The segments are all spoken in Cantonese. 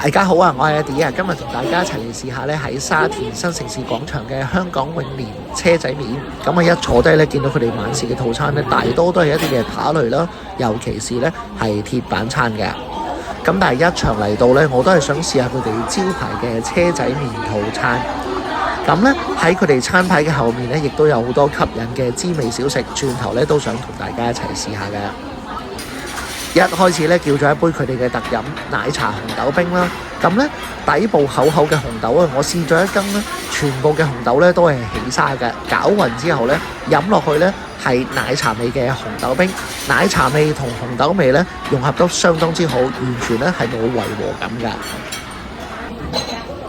大家好啊，我係阿 D 啊，今日同大家一齊嚟試下咧喺沙田新城市廣場嘅香港永年車仔麵。咁啊一坐低咧，見到佢哋晚市嘅套餐咧，大多都係一啲嘅扒類啦，尤其是咧係鐵板餐嘅。咁但係一場嚟到咧，我都係想試下佢哋招牌嘅車仔麵套餐。咁咧喺佢哋餐牌嘅後面咧，亦都有好多吸引嘅滋味小食，轉頭咧都想同大家一齊試下嘅。一開始咧叫咗一杯佢哋嘅特飲奶茶紅豆冰啦，咁咧底部厚厚嘅紅豆啊，我試咗一羹咧，全部嘅紅豆咧都係起沙嘅，攪勻之後咧飲落去咧係奶茶味嘅紅豆冰，奶茶味同紅豆味咧融合得相當之好，完全咧係冇違和感㗎。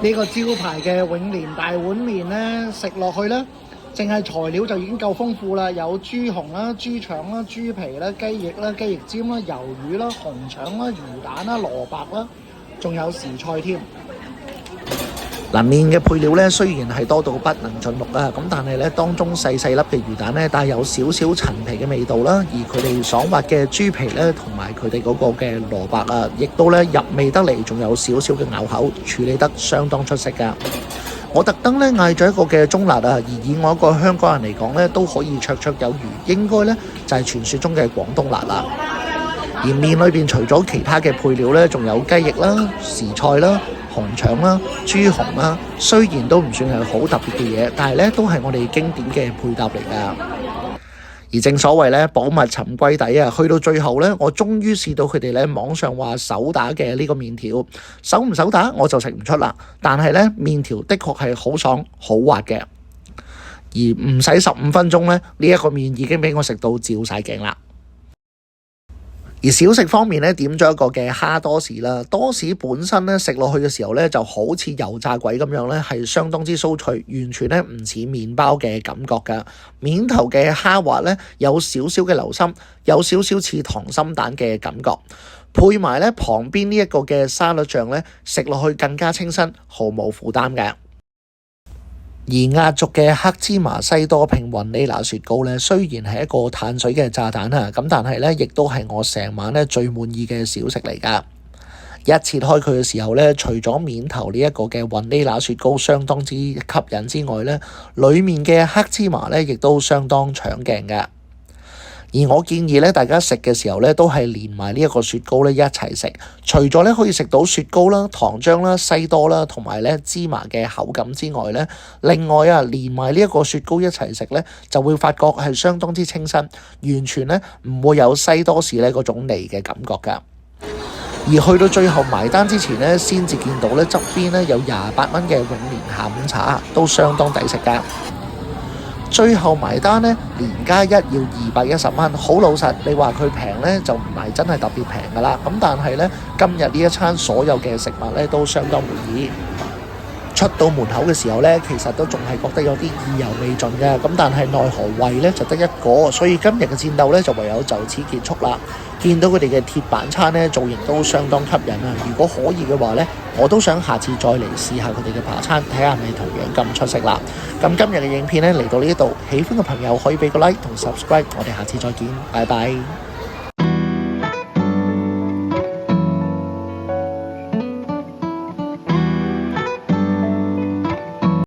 呢個招牌嘅永年大碗麵咧，食落去咧，淨係材料就已經夠豐富啦，有豬紅啦、豬腸啦、豬皮啦、雞翼啦、雞翼尖啦、魷魚啦、紅腸啦、魚蛋啦、蘿蔔啦，仲有時菜添。嗱，麵嘅配料咧，雖然係多到不能盡錄啊，咁但係咧當中細細粒嘅魚蛋咧，帶有少少陳皮嘅味道啦，而佢哋爽滑嘅豬皮咧，同埋佢哋嗰個嘅蘿蔔啊，亦都咧入味得嚟，仲有少少嘅咬口，處理得相當出色㗎。我特登咧嗌咗一個嘅中辣啊，而以我一個香港人嚟講咧，都可以綽綽有餘，應該咧就係傳說中嘅廣東辣啦。而麵裏邊除咗其他嘅配料咧，仲有雞翼啦、時菜啦、紅腸啦、豬紅啦，雖然都唔算係好特別嘅嘢，但係咧都係我哋經典嘅配搭嚟㗎。而正所謂咧，寶物沉歸底啊！去到最後咧，我終於試到佢哋咧網上話手打嘅呢個麵條，手唔手打我就食唔出啦。但係咧，麵條的確係好爽好滑嘅，而唔使15分鐘咧，呢一個麵已經俾我食到照晒鏡啦。而小食方面咧，點咗一個嘅蝦多士啦。多士本身咧食落去嘅時候咧，就好似油炸鬼咁樣咧，係相當之酥脆，完全咧唔似麵包嘅感覺㗎。面頭嘅蝦滑咧，有少少嘅流心，有少少似溏心蛋嘅感覺，配埋咧旁邊呢一個嘅沙律醬咧，食落去更加清新，毫無負擔嘅。而壓軸嘅黑芝麻西多拼雲呢拿雪糕咧，雖然係一個碳水嘅炸彈啊，咁但係咧，亦都係我成晚咧最滿意嘅小食嚟㗎。一切開佢嘅時候咧，除咗面頭呢一個嘅雲呢拿雪糕相當之吸引之外咧，裡面嘅黑芝麻咧亦都相當搶鏡㗎。而我建議咧，大家食嘅時候咧，都係連埋呢一個雪糕咧一齊食。除咗咧可以食到雪糕啦、糖漿啦、西多啦，同埋咧芝麻嘅口感之外咧，另外啊，連埋呢一個雪糕一齊食咧，就會發覺係相當之清新，完全咧唔會有西多士咧嗰種膩嘅感覺㗎。而去到最後埋單之前咧，先至見到咧側邊咧有28蚊嘅永年下午茶，都相當抵食㗎。最後埋單咧，連加一要210蚊，好老實，你話佢平咧就唔係真係特別平噶啦。咁但係咧，今日呢一餐所有嘅食物咧都相當滿意。出到門口嘅時候咧，其實都仲係覺得有啲意猶未盡嘅。咁但係奈何胃咧就得一個，所以今日嘅戰鬥咧就唯有就此結束啦。見到佢哋嘅鐵板餐咧，造型都相當吸引啊！如果可以嘅話咧，我都想下次再嚟試下佢哋嘅扒餐，睇下係咪同樣咁出色啦。咁今日嘅影片咧嚟到呢度，喜歡嘅朋友可以俾個 like 同 subscribe，我哋下次再見，拜拜。